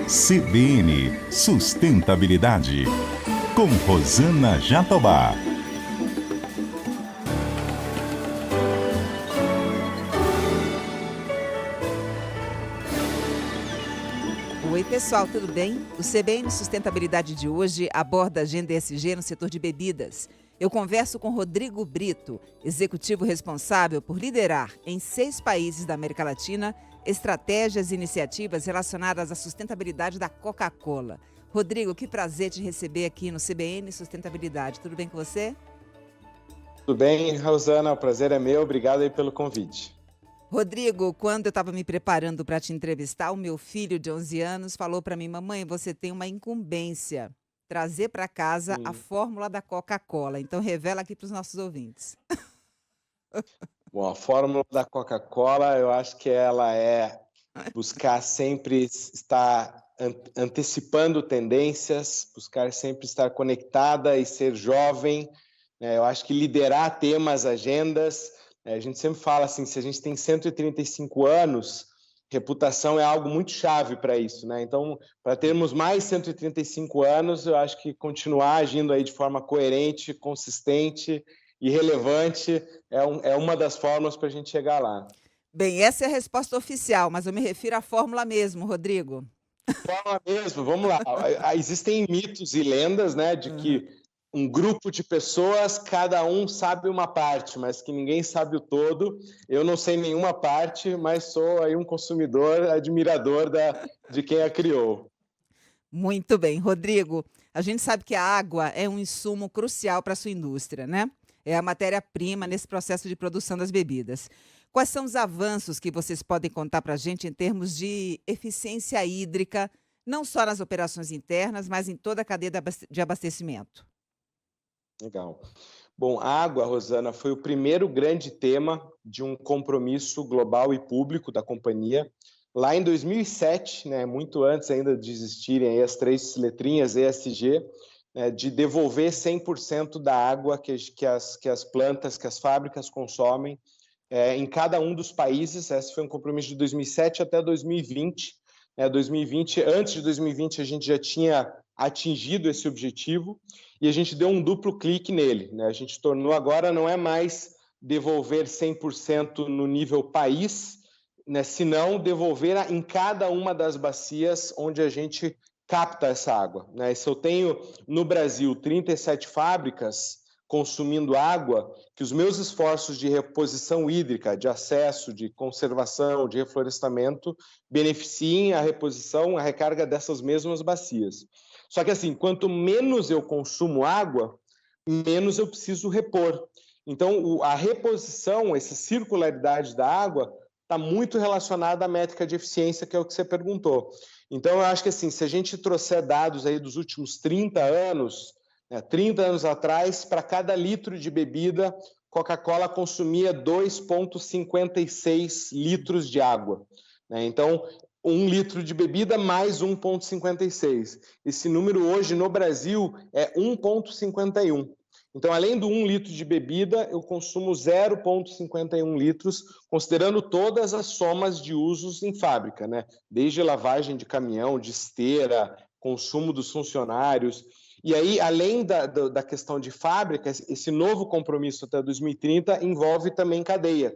CBN Sustentabilidade, com Rosana Jatobá. Oi, pessoal, tudo bem? O CBN Sustentabilidade de hoje aborda a agenda ESG no setor de bebidas. Eu converso com Rodrigo Brito, executivo responsável por liderar em 6 países da América Latina estratégias e iniciativas relacionadas à sustentabilidade da Coca-Cola. Rodrigo, que prazer te receber aqui no CBN Sustentabilidade. Tudo bem com você? Tudo bem, Rosana, o prazer é meu. Obrigado aí pelo convite. Rodrigo, quando eu estava me preparando para te entrevistar, o meu filho de 11 anos falou para mim: mamãe, você tem uma incumbência, trazer para casa a fórmula da Coca-Cola. Então, revela aqui para os nossos ouvintes. Bom, a fórmula da Coca-Cola, eu acho que ela é buscar sempre estar antecipando tendências, buscar sempre estar conectada e ser jovem. Eu acho que liderar temas, agendas. A gente sempre fala assim, se a gente tem 135 anos, reputação é algo muito chave para isso, né? Então, para termos mais 135 anos, eu acho que continuar agindo aí de forma coerente, consistente e relevante é uma das formas para a gente chegar lá. Bem, essa é a resposta oficial, mas eu me refiro à fórmula mesmo, Rodrigo. Fórmula mesmo, vamos lá. Existem mitos e lendas, né, de que um grupo de pessoas, cada um sabe uma parte, mas que ninguém sabe o todo. Eu não sei nenhuma parte, mas sou aí um consumidor, admirador de quem a criou. Muito bem, Rodrigo. A gente sabe que a água é um insumo crucial para a sua indústria, né? É a matéria-prima nesse processo de produção das bebidas. Quais são os avanços que vocês podem contar para a gente em termos de eficiência hídrica, não só nas operações internas, mas em toda a cadeia de abastecimento? Legal. Bom, a água, Rosana, foi o primeiro grande tema de um compromisso global e público da companhia. Lá em 2007, né, muito antes ainda de existirem aí as 3 letrinhas ESG, de devolver 100% da água que as plantas, que as fábricas consomem em cada um dos países. Esse foi um compromisso de 2007 até 2020. 2020, antes de 2020, a gente já tinha atingido esse objetivo e a gente deu um duplo clique nele, né? A gente tornou agora, não é mais devolver 100% no nível país, né? Senão devolver em cada uma das bacias onde a gente capta essa água, né? Se eu tenho no Brasil 37 fábricas consumindo água, que os meus esforços de reposição hídrica, de acesso, de conservação, de reflorestamento, beneficiem a reposição, a recarga dessas mesmas bacias. Só que assim, quanto menos eu consumo água, menos eu preciso repor. Então, a reposição, essa circularidade da água, está muito relacionada à métrica de eficiência, que é o que você perguntou. Então, eu acho que assim, se a gente trouxer dados aí dos últimos 30 anos, 30 anos atrás, para cada litro de bebida, Coca-Cola consumia 2,56 litros de água. Então, 1 litro de bebida mais 1,56. Esse número hoje no Brasil é 1,51. Então, além do 1 litro de bebida, eu consumo 0,51 litros, considerando todas as somas de usos em fábrica, né? Desde lavagem de caminhão, de esteira, consumo dos funcionários. E aí, além da questão de fábrica, esse novo compromisso até 2030 envolve também cadeia.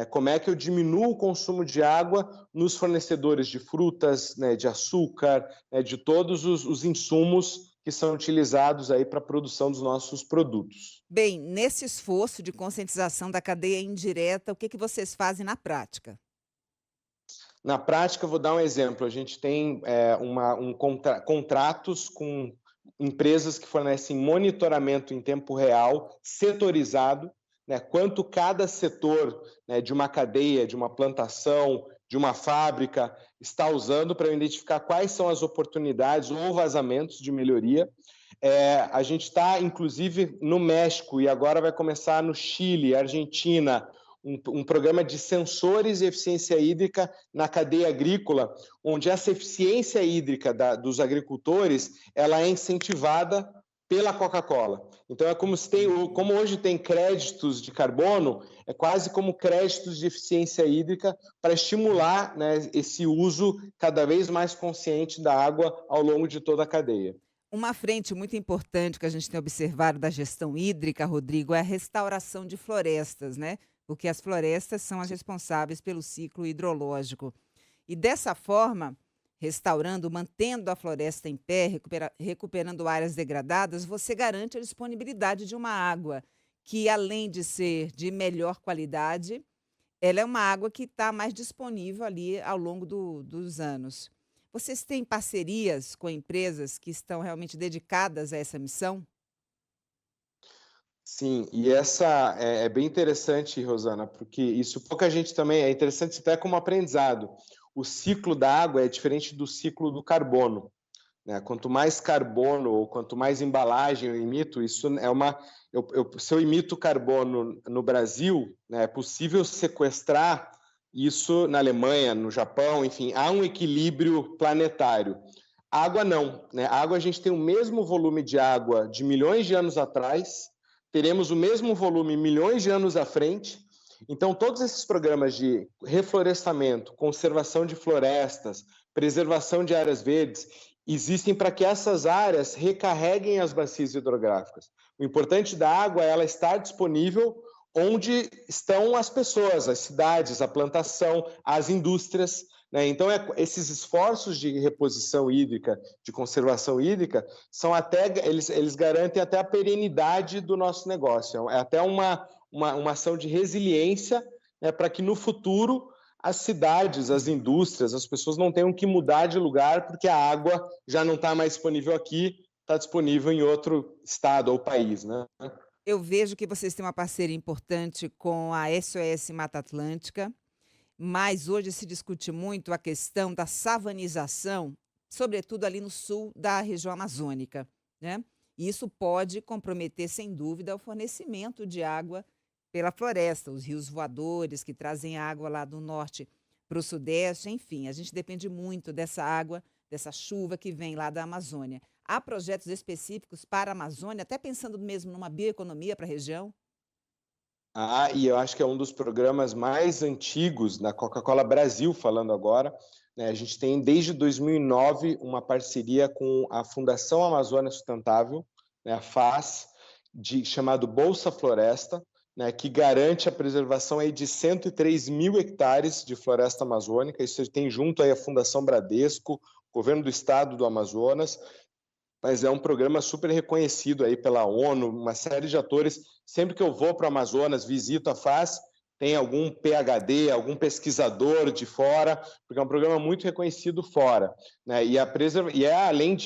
Como é que eu diminuo o consumo de água nos fornecedores de frutas, de açúcar, de todos os insumos que são utilizados aí para a produção dos nossos produtos. Bem, nesse esforço de conscientização da cadeia indireta, o que vocês fazem na prática? Na prática, eu vou dar um exemplo. A gente tem contratos com empresas que fornecem monitoramento em tempo real, setorizado, quanto cada setor de uma cadeia, de uma plantação, de uma fábrica está usando para identificar quais são as oportunidades ou vazamentos de melhoria. A gente está, inclusive, no México e agora vai começar no Chile, Argentina, um programa de sensores e eficiência hídrica na cadeia agrícola, onde essa eficiência hídrica dos agricultores ela é incentivada pela Coca-Cola. Então, é como hoje tem créditos de carbono, é quase como créditos de eficiência hídrica para estimular, né, esse uso cada vez mais consciente da água ao longo de toda a cadeia. Uma frente muito importante que a gente tem observado da gestão hídrica, Rodrigo, é a restauração de florestas, né? Porque as florestas são as responsáveis pelo ciclo hidrológico. E dessa forma, restaurando, mantendo a floresta em pé, recuperando áreas degradadas, você garante a disponibilidade de uma água que, além de ser de melhor qualidade, ela é uma água que está mais disponível ali ao longo dos anos. Vocês têm parcerias com empresas que estão realmente dedicadas a essa missão? Sim, e essa é bem interessante, Rosana, porque isso pouca gente também é interessante até como aprendizado. O ciclo da água é diferente do ciclo do carbono, né? Quanto mais carbono ou quanto mais embalagem eu emito, isso é uma. Se eu emito carbono no Brasil, né, é possível sequestrar isso na Alemanha, no Japão, enfim, há um equilíbrio planetário. Água não, né? Água a gente tem o mesmo volume de água de milhões de anos atrás, teremos o mesmo volume milhões de anos à frente. Então, todos esses programas de reflorestamento, conservação de florestas, preservação de áreas verdes, existem para que essas áreas recarreguem as bacias hidrográficas. O importante da água é ela estar disponível onde estão as pessoas, as cidades, a plantação, as indústrias, né? Então, esses esforços de reposição hídrica, de conservação hídrica, eles garantem até a perenidade do nosso negócio. É até uma ação de resiliência, né, para que no futuro as cidades, as indústrias, as pessoas não tenham que mudar de lugar porque a água já não está mais disponível aqui, está disponível em outro estado ou país, né? Eu vejo que vocês têm uma parceria importante com a SOS Mata Atlântica, mas hoje se discute muito a questão da savanização, sobretudo ali no sul da região amazônica, né? E isso pode comprometer, sem dúvida, o fornecimento de água pela floresta, os rios voadores que trazem água lá do norte para o sudeste, enfim, a gente depende muito dessa água, dessa chuva que vem lá da Amazônia. Há projetos específicos para a Amazônia, até pensando mesmo numa bioeconomia para a região? E eu acho que é um dos programas mais antigos da Coca-Cola Brasil, falando agora, né? A gente tem, desde 2009, uma parceria com a Fundação Amazônia Sustentável, né, a FAS, chamado Bolsa Floresta, né, que garante a preservação aí de 103 mil hectares de floresta amazônica. Isso tem junto aí a Fundação Bradesco, Governo do Estado do Amazonas, mas é um programa super reconhecido aí pela ONU, uma série de atores. Sempre que eu vou para o Amazonas, visito a FAS, tem algum PhD, algum pesquisador de fora, porque é um programa muito reconhecido fora, né?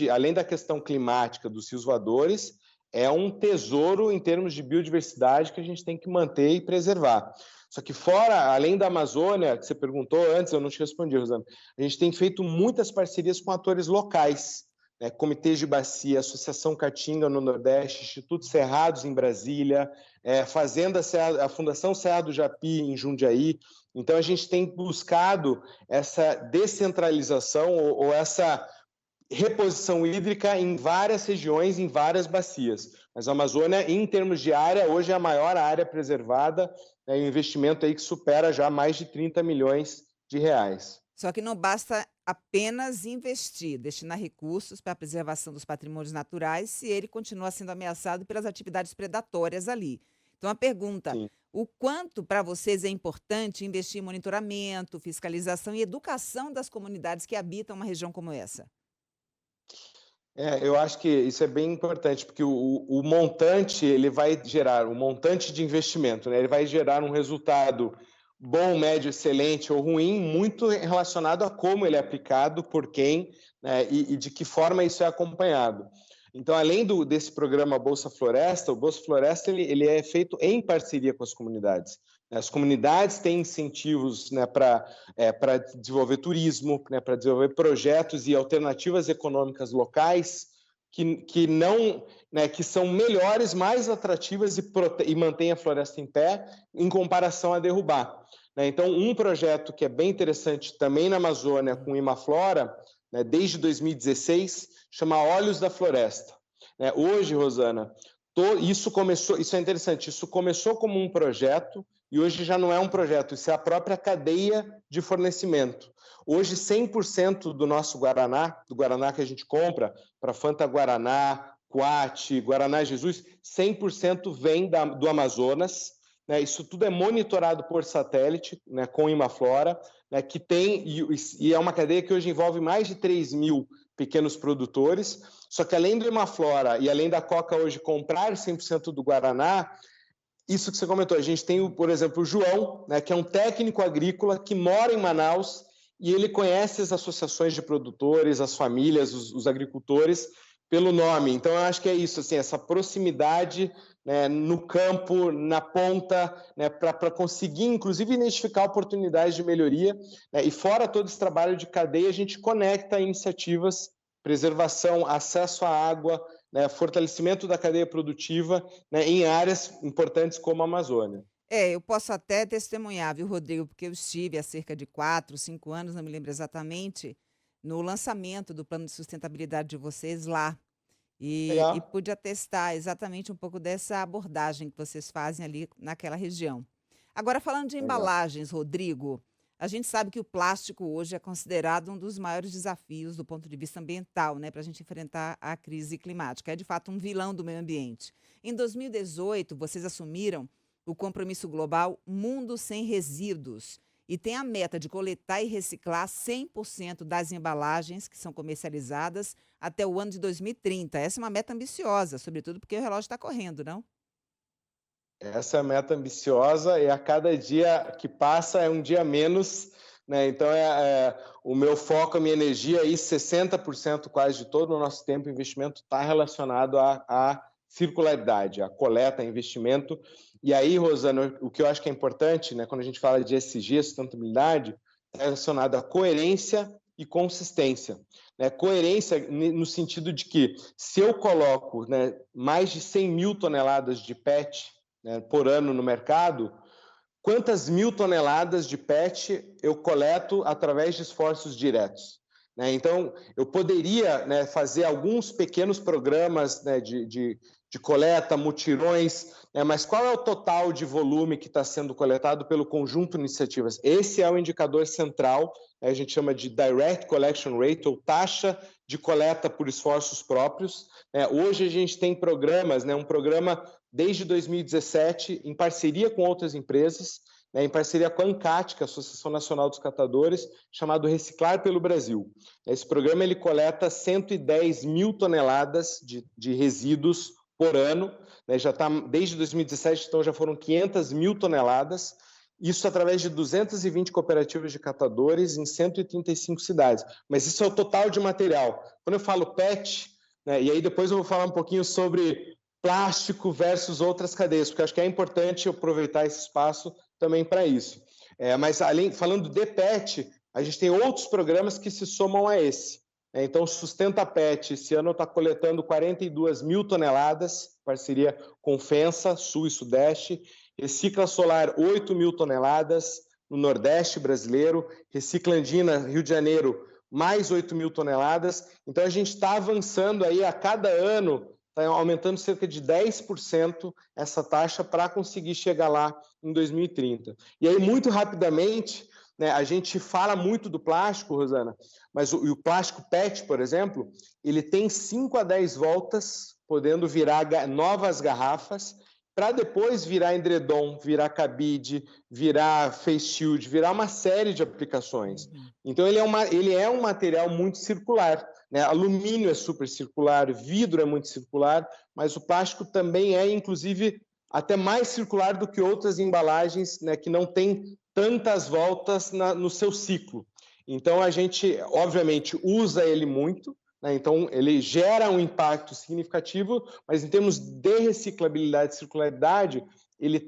Além da questão climática dos rios voadores, é um tesouro em termos de biodiversidade que a gente tem que manter e preservar. Só que fora, além da Amazônia, que você perguntou antes, eu não te respondi, Rosana, a gente tem feito muitas parcerias com atores locais, né? Comitês de Bacia, Associação Caatinga no Nordeste, Instituto Cerrados em Brasília, a Fundação Serra do Japi em Jundiaí. Então, a gente tem buscado essa descentralização ou essa reposição hídrica em várias regiões, em várias bacias. Mas a Amazônia, em termos de área, hoje é a maior área preservada, um investimento aí que supera já mais de 30 milhões de reais. Só que não basta apenas investir, destinar recursos para a preservação dos patrimônios naturais se ele continua sendo ameaçado pelas atividades predatórias ali. Então, a pergunta: Sim. o quanto para vocês é importante investir em monitoramento, fiscalização e educação das comunidades que habitam uma região como essa? Eu acho que isso é bem importante, porque o montante, ele vai gerar, o montante de investimento, né? Ele vai gerar um resultado bom, médio, excelente ou ruim, muito relacionado a como ele é aplicado, por quem, né? E de que forma isso é acompanhado. Então, além desse programa Bolsa Floresta, o Bolsa Floresta ele é feito em parceria com as comunidades. As comunidades têm incentivos, né, para desenvolver turismo, né, para desenvolver projetos e alternativas econômicas locais que não, né, que são melhores, mais atrativas e mantêm a floresta em pé em comparação a derrubar. Né? Então, um projeto que é bem interessante também na Amazônia com Imaflora, né, desde 2016, chama Olhos da Floresta. né? Hoje, Rosana, isso é interessante, isso começou como um projeto e hoje já não é um projeto, isso é a própria cadeia de fornecimento. Hoje, 100% do nosso Guaraná, do Guaraná que a gente compra para Fanta Guaraná, Quat, Guaraná Jesus, 100% vem do Amazonas, né? Isso tudo é monitorado por satélite, né, com Imaflora, né, que tem, e é uma cadeia que hoje envolve mais de 3.000 pequenos produtores, só que além do Imaflora e além da Coca hoje comprar 100% do Guaraná, isso que você comentou, a gente tem, por exemplo, o João, né, que é um técnico agrícola que mora em Manaus e ele conhece as associações de produtores, as famílias, os agricultores, pelo nome. Então, eu acho que é isso, assim, essa proximidade, né, no campo, na ponta, né, para conseguir, inclusive, identificar oportunidades de melhoria. Né, e fora todo esse trabalho de cadeia, a gente conecta iniciativas, preservação, acesso à água, né, fortalecimento da cadeia produtiva, né, em áreas importantes como a Amazônia. Eu posso até testemunhar, viu, Rodrigo, porque eu estive há cerca de 4, 5 anos, não me lembro exatamente, no lançamento do plano de sustentabilidade de vocês lá. E Legal. pude atestar exatamente um pouco dessa abordagem que vocês fazem ali naquela região. Agora, falando de Legal. embalagens, Rodrigo, a gente sabe que o plástico hoje é considerado um dos maiores desafios do ponto de vista ambiental, né, para a gente enfrentar a crise climática. É de fato um vilão do meio ambiente. Em 2018, vocês assumiram o compromisso global Mundo Sem Resíduos e tem a meta de coletar e reciclar 100% das embalagens que são comercializadas até o ano de 2030. Essa é uma meta ambiciosa, sobretudo porque o relógio está correndo, não? Essa é a meta ambiciosa e a cada dia que passa é um dia menos, né? Então, o meu foco, a minha energia, aí 60% quase de todo o nosso tempo e investimento está relacionado à circularidade, à coleta, a investimento. E aí, Rosana, o que eu acho que é importante, né, quando a gente fala de ESG, sustentabilidade, é relacionado à coerência e consistência. Né? Coerência no sentido de que se eu coloco, né, mais de 100.000 toneladas de PET, né, por ano no mercado, quantas 1.000 toneladas de PET eu coleto através de esforços diretos? Né? Então, eu poderia, né, fazer alguns pequenos programas, né, de coleta, mutirões, né, mas qual é o total de volume que está sendo coletado pelo conjunto de iniciativas? Esse é o indicador central, né, a gente chama de Direct Collection Rate, ou taxa de coleta por esforços próprios. Né? Hoje a gente tem programas, né, um programa desde 2017, em parceria com outras empresas, né, em parceria com a ANCAT, que é a Associação Nacional dos Catadores, chamado Reciclar pelo Brasil. Esse programa ele coleta 110.000 toneladas de resíduos por ano, né, já está desde 2017, então já foram 500.000 toneladas, isso através de 220 cooperativas de catadores em 135 cidades. Mas isso é o total de material. Quando eu falo PET, né, e aí depois eu vou falar um pouquinho sobre plástico versus outras cadeias, porque acho que é importante aproveitar esse espaço também para isso. Mas falando de PET, a gente tem outros programas que se somam a esse. Então, Sustenta PET, esse ano está coletando 42.000 toneladas, parceria com FENSA, Sul e Sudeste. Recicla Solar, 8.000 toneladas no Nordeste brasileiro. Recicla Andina, Rio de Janeiro, mais 8.000 toneladas. Então, a gente está avançando aí a cada ano, está aumentando cerca de 10% essa taxa para conseguir chegar lá em 2030. E aí, muito rapidamente, né, a gente fala muito do plástico, Rosana, mas o plástico PET, por exemplo, ele tem 5 a 10 voltas, podendo virar novas garrafas, para depois virar edredom, virar cabide, virar face shield, virar uma série de aplicações. Então, ele é um material muito circular. Né? Alumínio é super circular, vidro é muito circular, mas o plástico também é, inclusive, até mais circular do que outras embalagens, né, que não têm tantas voltas no seu ciclo. Então, a gente, obviamente, usa ele muito, né? Então, ele gera um impacto significativo, mas em termos de reciclabilidade e circularidade, ele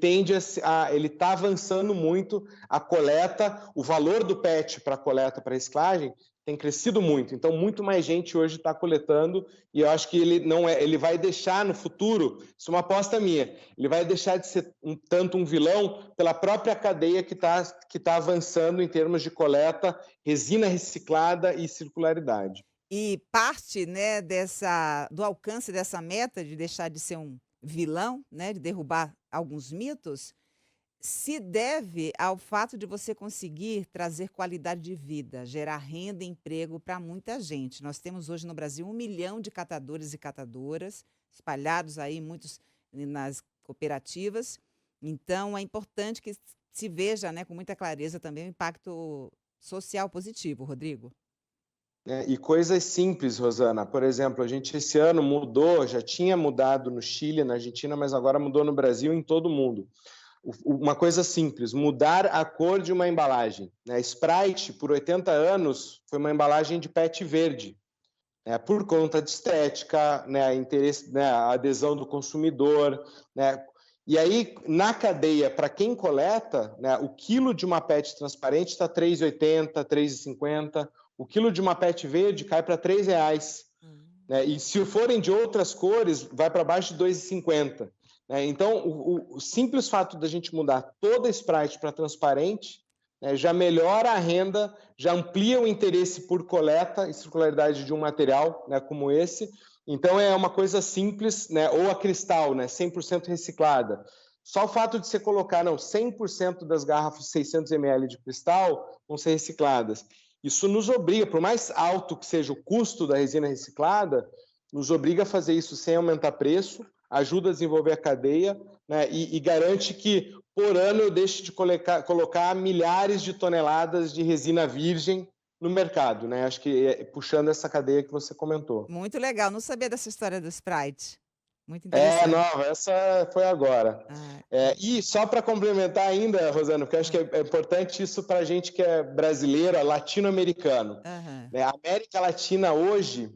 está avançando muito a coleta, o valor do PET para coleta, para reciclagem, tem crescido muito. Então, muito mais gente hoje está coletando e eu acho que ele vai deixar no futuro, isso é uma aposta minha, ele vai deixar de ser tanto um vilão pela própria cadeia que tá avançando em termos de coleta, resina reciclada e circularidade. E parte, né, do alcance dessa meta de deixar de ser um vilão, né, de derrubar alguns mitos, se deve ao fato de você conseguir trazer qualidade de vida, gerar renda e emprego para muita gente. Nós temos hoje no Brasil 1 milhão de catadores e catadoras, espalhados aí, muitos nas cooperativas. Então, é importante que se veja, né, com muita clareza também o impacto social positivo, Rodrigo. E coisas simples, Rosana. Por exemplo, a gente esse ano mudou, já tinha mudado no Chile, na Argentina, mas agora mudou no Brasil e em todo o mundo. Uma coisa simples, mudar a cor de uma embalagem. Né? Sprite, por 80 anos, foi uma embalagem de PET verde, né? Por conta de estética, né? Interesse, né? A adesão do consumidor. Né? E aí, na cadeia, para quem coleta, né? O quilo de uma PET transparente está R$ 3,80, R$ 3,50. O quilo de uma PET verde cai para R$ 3,00. Né? E se forem de outras cores, vai para baixo de R$ 2,50. Então, o simples fato da gente mudar toda a Sprite para transparente, né, já melhora a renda, já amplia o interesse por coleta e circularidade de um material, né, como esse. Então, é uma coisa simples, né, ou a Cristal, né, 100% reciclada. Só o fato de você colocar 100% das garrafas 600 ml de Cristal vão ser recicladas. Isso nos obriga, por mais alto que seja o custo da resina reciclada, nos obriga a fazer isso sem aumentar preço, ajuda a desenvolver a cadeia, né, e garante que, por ano, eu deixe de colocar milhares de toneladas de resina virgem no mercado. Né? Acho que puxando essa cadeia que você comentou. Muito legal, não sabia dessa história do Sprite. Muito interessante. Nova, essa foi agora. E só para complementar ainda, Rosana, porque eu acho que é importante isso para a gente que é brasileiro, latino-americano. A América Latina hoje,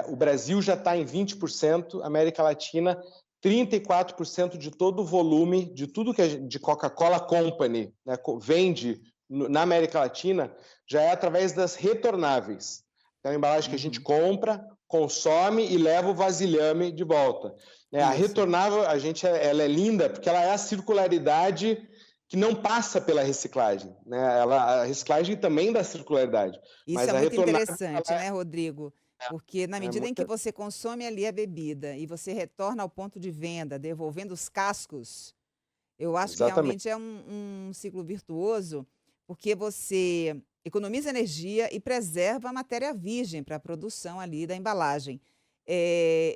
o Brasil já está em 20%, a América Latina 34% de todo o volume de tudo que de Coca-Cola Company, né, vende na América Latina já é através das retornáveis. É uma embalagem que a gente compra, consome e leva o vasilhame de volta. A retornável, ela é linda porque ela é a circularidade que não passa pela reciclagem. Né? A reciclagem também dá circularidade. Isso mas é a muito retornável, interessante, né, Rodrigo? Porque na medida em que muito... você consome ali a bebida e você retorna ao ponto de venda, devolvendo os cascos, eu acho que realmente é um ciclo virtuoso, porque você economiza energia e preserva a matéria virgem para a produção ali da embalagem.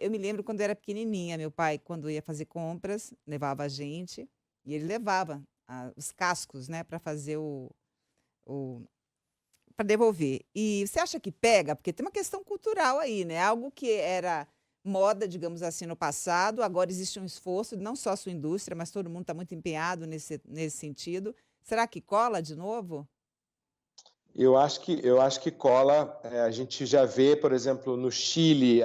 Eu me lembro quando eu era pequenininha, meu pai, quando ia fazer compras, levava a gente e ele levava os cascos, né, para fazer para devolver. E você acha que pega? Porque tem uma questão cultural aí, né? Algo que era moda, digamos assim, no passado, agora existe um esforço, não só a sua indústria, mas todo mundo está muito empenhado nesse sentido. Será que cola de novo? Eu acho que cola. A gente já vê, por exemplo, no Chile,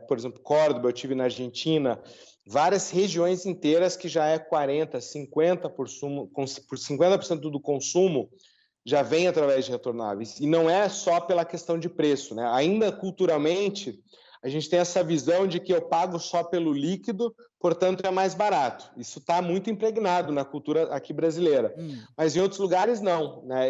por exemplo, Córdoba, eu estive na Argentina, várias regiões inteiras que já é 40%, 50% do consumo já vem através de retornáveis. E não é só pela questão de preço. Né? Ainda culturalmente, a gente tem essa visão de que eu pago só pelo líquido, portanto é mais barato. Isso está muito impregnado na cultura aqui brasileira. Mas em outros lugares não. Né?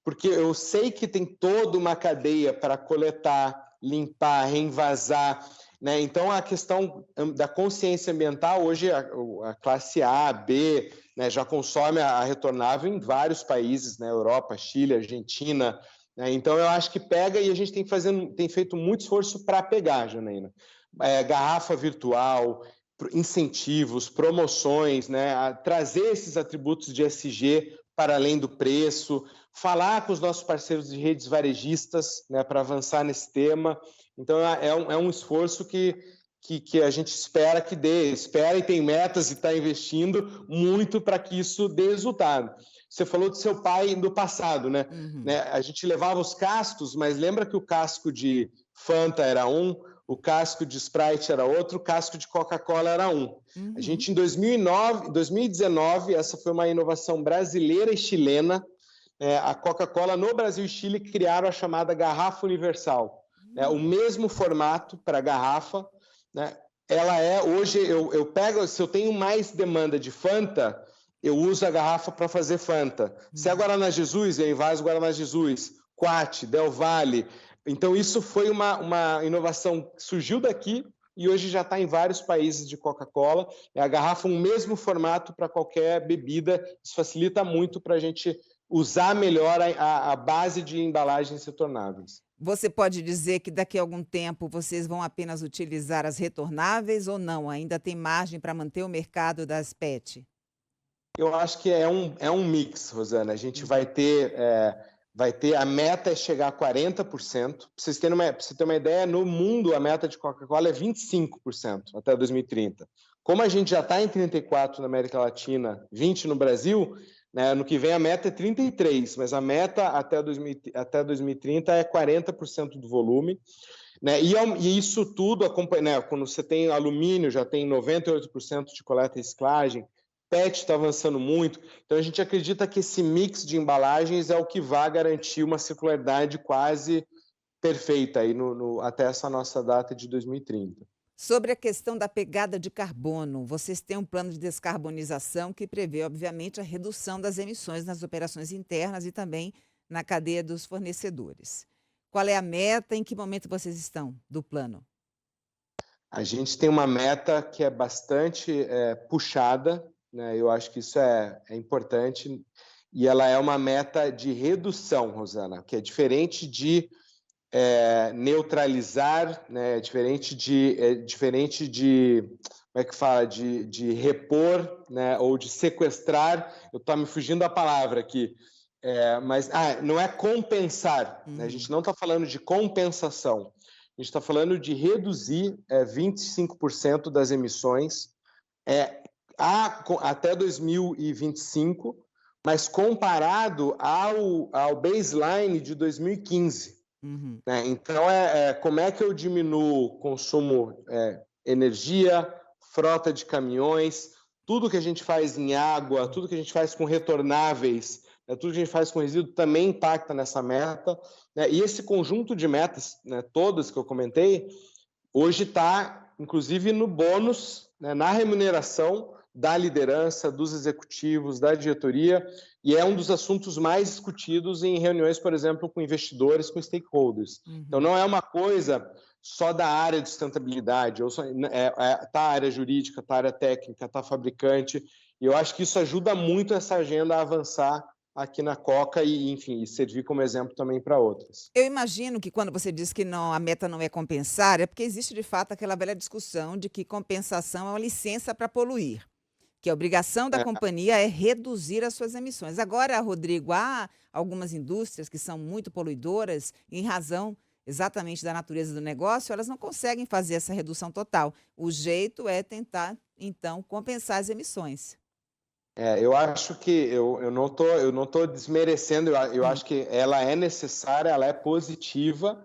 Porque eu sei que tem toda uma cadeia para coletar, limpar, reenvasar. Né? Então, a questão da consciência ambiental, hoje a classe A, B, né, já consome a retornável em vários países, né? Europa, Chile, Argentina. Né? Então, eu acho que pega e a gente tem feito muito esforço para pegar, Janaína. Garrafa virtual, incentivos, promoções, né? Trazer esses atributos de ESG para além do preço, falar com os nossos parceiros de redes varejistas, né, para avançar nesse tema. Então, é um esforço que a gente espera que espera e tem metas e está investindo muito para que isso dê resultado. Você falou do seu pai do passado, né? A gente levava os cascos, mas lembra que o casco de Fanta era um, o casco de Sprite era outro, o casco de Coca-Cola era um. A gente, em 2019, essa foi uma inovação brasileira e chilena, a Coca-Cola no Brasil e Chile criaram a chamada garrafa universal. O mesmo formato para a garrafa, né? Ela hoje, eu pego, se eu tenho mais demanda de Fanta, eu uso a garrafa para fazer Fanta. Se é Guaraná Jesus, eu envaso Guaraná Jesus, Quat, Del Valle, Então, isso foi uma inovação que surgiu daqui e hoje já está em vários países de Coca-Cola. A garrafa, um mesmo formato para qualquer bebida. Isso facilita muito para a gente usar melhor a base de embalagens retornáveis. Você pode dizer que daqui a algum tempo vocês vão apenas utilizar as retornáveis ou não? Ainda tem margem para manter o mercado das PET? Eu acho que é um mix, Rosana. A gente vai ter a meta é chegar a 40%. Para vocês terem uma ideia, no mundo a meta de Coca-Cola é 25% até 2030. Como a gente já está em 34% na América Latina, 20% no Brasil, né, ano que vem a meta é 33%, mas a meta até 2030 é 40% do volume. Né, e isso tudo, né, quando você tem alumínio, já tem 98% de coleta e reciclagem, PET está avançando muito, então a gente acredita que esse mix de embalagens é o que vai garantir uma circularidade quase perfeita aí até essa nossa data de 2030. Sobre a questão da pegada de carbono, vocês têm um plano de descarbonização que prevê, obviamente, a redução das emissões nas operações internas e também na cadeia dos fornecedores. Qual é a meta? Em que momento vocês estão do plano? A gente tem uma meta que é bastante puxada, né? Eu acho que isso é importante, e ela é uma meta de redução, Rosana, que é diferente de neutralizar, né? Diferente de como é que fala, de repor, né? Ou de sequestrar. Eu estou me fugindo da palavra aqui, mas não é compensar, né? A gente não está falando de compensação. A gente está falando de reduzir 25% das emissões até 2025, mas comparado ao baseline de 2015. Né? Então, como é que eu diminuo consumo energia, frota de caminhões, tudo que a gente faz em água, tudo que a gente faz com retornáveis, tudo que a gente faz com resíduo também impacta nessa meta. Né? E esse conjunto de metas, né, todas que eu comentei, hoje está, inclusive, no bônus, né, na remuneração da liderança, dos executivos, da diretoria, e é um dos assuntos mais discutidos em reuniões, por exemplo, com investidores, com stakeholders. Então, não é uma coisa só da área de sustentabilidade, tá a área jurídica, tá a área técnica, tá a fabricante, e eu acho que isso ajuda muito essa agenda a avançar aqui na Coca e, enfim, servir como exemplo também para outras. Eu imagino que quando você diz que não, a meta não é compensar, é porque existe de fato aquela velha discussão de que compensação é uma licença para poluir, que a obrigação da companhia é reduzir as suas emissões. Agora, Rodrigo, há algumas indústrias que são muito poluidoras, em razão exatamente da natureza do negócio, elas não conseguem fazer essa redução total. O jeito é tentar, então, compensar as emissões. Eu acho que eu não tô desmerecendo, eu acho que ela é necessária, ela é positiva,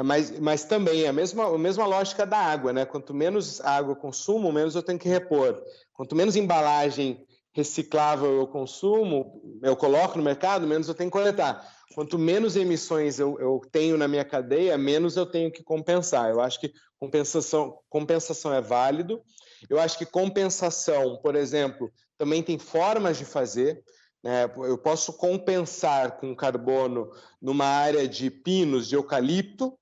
mas também é a mesma lógica da água, né? Quanto menos água eu consumo, menos eu tenho que repor. Quanto menos embalagem reciclável eu consumo, eu coloco no mercado, menos eu tenho que coletar. Quanto menos emissões eu tenho na minha cadeia, menos eu tenho que compensar. Eu acho que compensação é válido. Eu acho que compensação, por exemplo, também tem formas de fazer. Né? Eu posso compensar com carbono numa área de pinos, de eucalipto,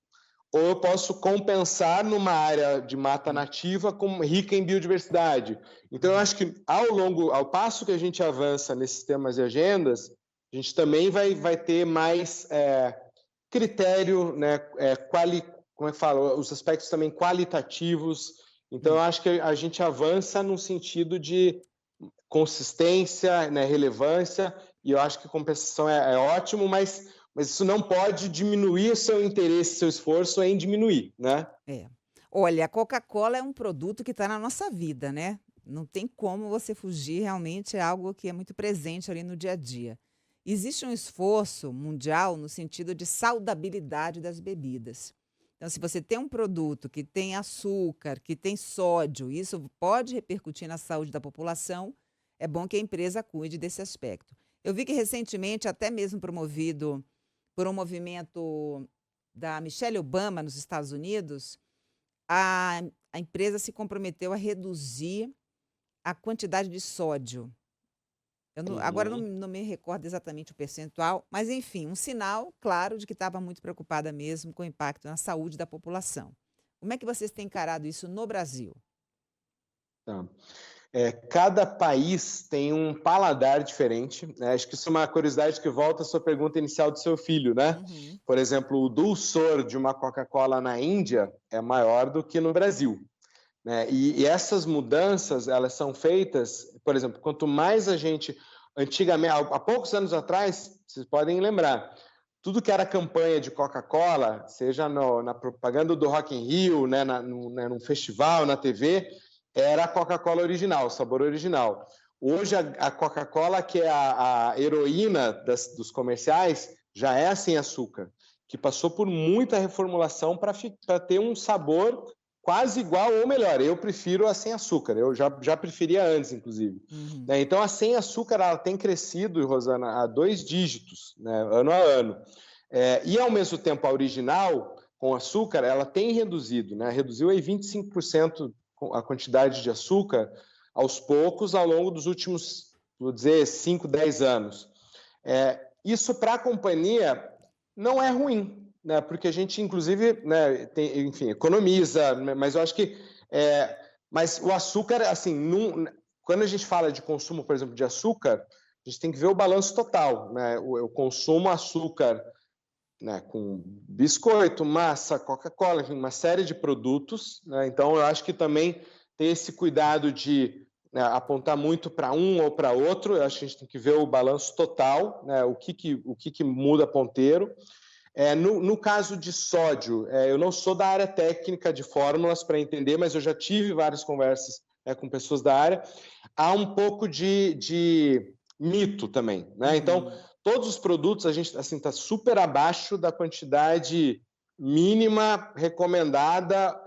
ou eu posso compensar numa área de mata nativa rica em biodiversidade. Então, eu acho que ao passo que a gente avança nesses temas e agendas, a gente também vai ter mais critério, né, como é que fala, os aspectos também qualitativos. Então, eu acho que a gente avança no sentido de consistência, né, relevância, e eu acho que compensação é ótimo, mas isso não pode diminuir o seu interesse, seu esforço em diminuir, né? Olha, a Coca-Cola é um produto que está na nossa vida, né? Não tem como você fugir, realmente é algo que é muito presente ali no dia a dia. Existe um esforço mundial no sentido de saudabilidade das bebidas. Então, se você tem um produto que tem açúcar, que tem sódio, isso pode repercutir na saúde da população, é bom que a empresa cuide desse aspecto. Eu vi que recentemente, até mesmo promovido por um movimento da Michelle Obama nos Estados Unidos, a empresa se comprometeu a reduzir a quantidade de sódio Agora não, Uhum. não me recordo exatamente o percentual, mas enfim, um sinal claro de que estava muito preocupada mesmo com o impacto na saúde da população. Como é que vocês têm encarado isso no Brasil? Tá. Cada país tem um paladar diferente, né? Acho que isso é uma curiosidade que volta à sua pergunta inicial do seu filho, né? Uhum. Por exemplo, o dulçor de uma Coca-Cola na Índia é maior do que no Brasil, né? E essas mudanças, elas são feitas, por exemplo, quanto mais a gente, antigamente, há poucos anos atrás, vocês podem lembrar, tudo que era campanha de Coca-Cola, seja na propaganda do Rock in Rio, né, num festival, na TV, era a Coca-Cola original, sabor original. Hoje, a Coca-Cola, que é a heroína dos comerciais, já é sem açúcar, que passou por muita reformulação para ter um sabor quase igual ou melhor. Eu prefiro a sem açúcar, eu já preferia antes, inclusive. Uhum. Né? Então, a sem açúcar ela tem crescido, Rosana, a 2 dígitos, né, ano a ano. E, ao mesmo tempo, a original, com açúcar, ela tem reduzido, né? Reduziu aí 25% a quantidade de açúcar aos poucos ao longo dos últimos, vou dizer, 5, 10 anos. Isso para a companhia não é ruim, né? Porque a gente, inclusive, né, enfim, economiza, mas eu acho que... mas o açúcar, assim, quando a gente fala de consumo, por exemplo, de açúcar, a gente tem que ver o balanço total, né? Eu consumo açúcar, né, com biscoito, massa, Coca-Cola, uma série de produtos, né? Então, eu acho que também ter esse cuidado de, né, apontar muito para um ou para outro. Eu acho que a gente tem que ver o balanço total, né? O que muda ponteiro. No caso de sódio, eu não sou da área técnica de fórmulas para entender, mas eu já tive várias conversas com pessoas da área. Há um pouco de mito também, né? Então, Uhum. todos os produtos a gente assim está super abaixo da quantidade mínima recomendada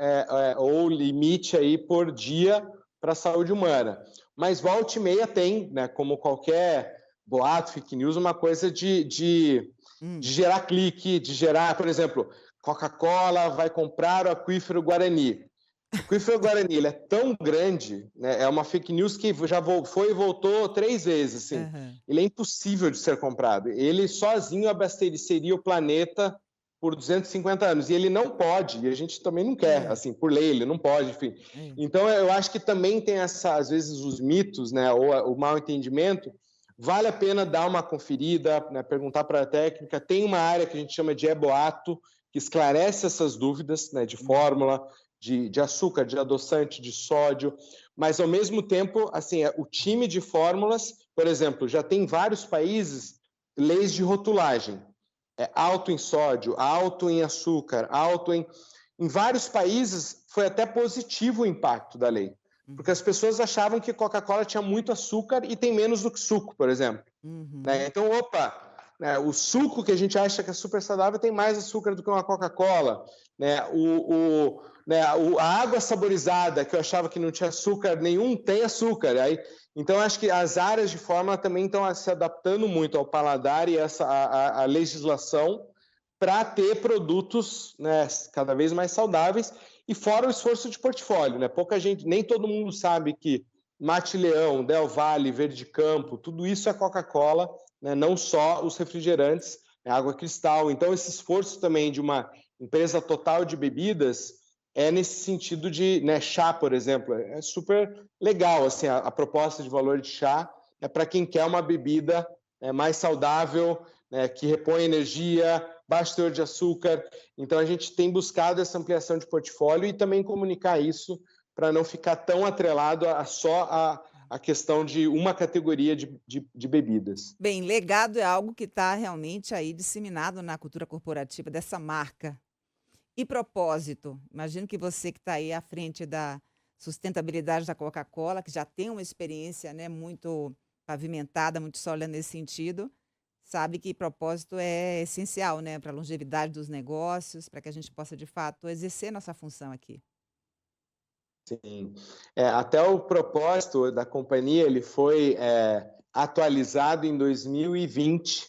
ou limite aí por dia para a saúde humana. Mas volta e meia tem, né? Como qualquer boato, fake news, uma coisa de gerar clique, de gerar, por exemplo, Coca-Cola vai comprar o aquífero Guarani. O aquífero Guarani ele é tão grande, né, é uma fake news que já foi e voltou 3 vezes. Assim. Aham. Ele é impossível de ser comprado. Ele sozinho abasteceria o planeta por 250 anos. E ele não pode, e a gente também não quer, assim, por lei, ele não pode, enfim. É. Então, eu acho que também tem às vezes, os mitos, né, ou o mal entendimento. Vale a pena dar uma conferida, né, perguntar para a técnica. Tem uma área que a gente chama de eboato, que esclarece essas dúvidas, né, de fórmula, de açúcar, de adoçante, de sódio, mas ao mesmo tempo, assim, o time de fórmulas, por exemplo, já tem vários países leis de rotulagem, alto em sódio, alto em açúcar, alto em vários países foi até positivo o impacto da lei, porque as pessoas achavam que Coca-Cola tinha muito açúcar e tem menos do que suco, por exemplo. Né? Uhum. Então, né, o suco que a gente acha que é super saudável tem mais açúcar do que uma Coca-Cola. Né? A água saborizada, que eu achava que não tinha açúcar nenhum, tem açúcar. Então, acho que as áreas de fórmula também estão se adaptando muito ao paladar e a legislação para ter produtos, né, cada vez mais saudáveis, e fora o esforço de portfólio. Né? Pouca gente, nem todo mundo sabe que Mate Leão, Del Valle, Verde Campo, tudo isso é Coca-Cola, né? Não só os refrigerantes, água cristal. Então, esse esforço também de uma empresa total de bebidas é nesse sentido de, né, chá, por exemplo, é super legal, assim, a proposta de valor de chá é para quem quer uma bebida mais saudável, né, que repõe energia, baixo teor de açúcar. Então, a gente tem buscado essa ampliação de portfólio e também comunicar isso para não ficar tão atrelado a questão de uma categoria de bebidas. Bem, legado é algo que está realmente aí disseminado na cultura corporativa dessa marca. E propósito? Imagino que você que está aí à frente da sustentabilidade da Coca-Cola, que já tem uma experiência, né, muito pavimentada, muito sólida nesse sentido, sabe que propósito é essencial, né, para a longevidade dos negócios, para que a gente possa, de fato, exercer nossa função aqui. Sim. Até o propósito da companhia ele foi atualizado em 2020,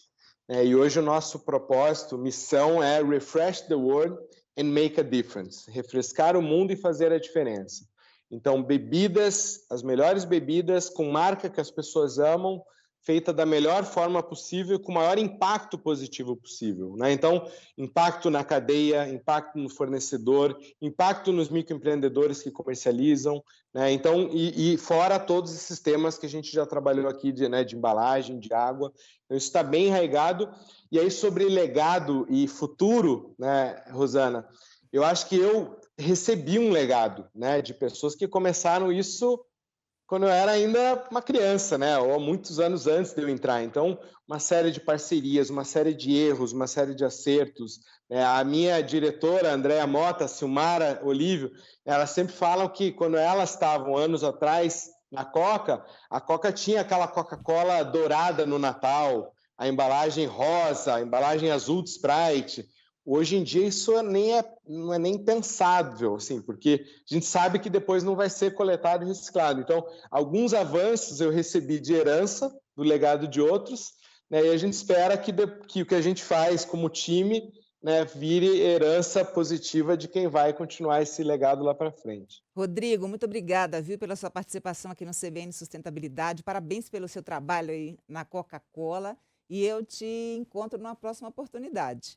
e hoje o nosso propósito, missão é Refresh the World and Make a Difference, refrescar o mundo e fazer a diferença. Então, bebidas, as melhores bebidas com marca que as pessoas amam, feita da melhor forma possível, com o maior impacto positivo possível, né? Então, impacto na cadeia, impacto no fornecedor, impacto nos microempreendedores que comercializam, né? Então, e fora todos esses temas que a gente já trabalhou aqui de embalagem, de água. Então, isso está bem enraizado. E aí, sobre legado e futuro, né, Rosana, eu acho que eu recebi um legado, né, de pessoas que começaram isso quando eu era ainda uma criança, né? Ou muitos anos antes de eu entrar. Então, uma série de parcerias, uma série de erros, uma série de acertos. Né? A minha diretora, Andréa Mota, Silmara Olívio, elas sempre falam que quando elas estavam anos atrás na Coca, a Coca tinha aquela Coca-Cola dourada no Natal, a embalagem rosa, a embalagem azul de Sprite. Hoje em dia isso não é nem pensável, assim, porque a gente sabe que depois não vai ser coletado e reciclado. Então, alguns avanços eu recebi de herança, do legado de outros, né, e a gente espera que o que a gente faz como time, né, vire herança positiva de quem vai continuar esse legado lá para frente. Rodrigo, muito obrigada, viu, pela sua participação aqui no CBN Sustentabilidade. Parabéns pelo seu trabalho aí na Coca-Cola e eu te encontro numa próxima oportunidade.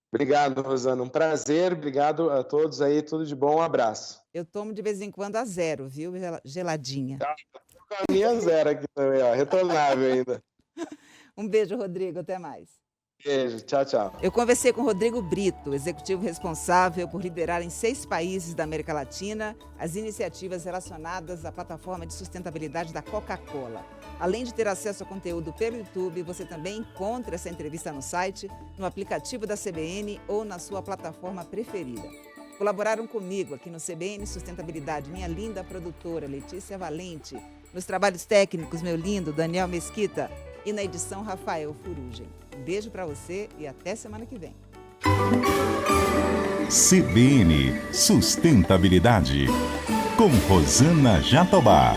Obrigado, Rosana. Um prazer. Obrigado a todos aí. Tudo de bom. Um abraço. Eu tomo de vez em quando a zero, viu? Geladinha. Com a minha zero aqui também, ó. Retornável ainda. Um beijo, Rodrigo. Até mais. Beijo. Tchau, tchau. Eu conversei com Rodrigo Brito, executivo responsável por liderar em 6 países da América Latina as iniciativas relacionadas à plataforma de sustentabilidade da Coca-Cola. Além de ter acesso ao conteúdo pelo YouTube, você também encontra essa entrevista no site, no aplicativo da CBN ou na sua plataforma preferida. Colaboraram comigo aqui no CBN Sustentabilidade, minha linda produtora Letícia Valente, nos trabalhos técnicos, meu lindo Daniel Mesquita, e na edição Rafael Furugem. Um beijo para você e até semana que vem. CBN Sustentabilidade, com Rosana Jatobá.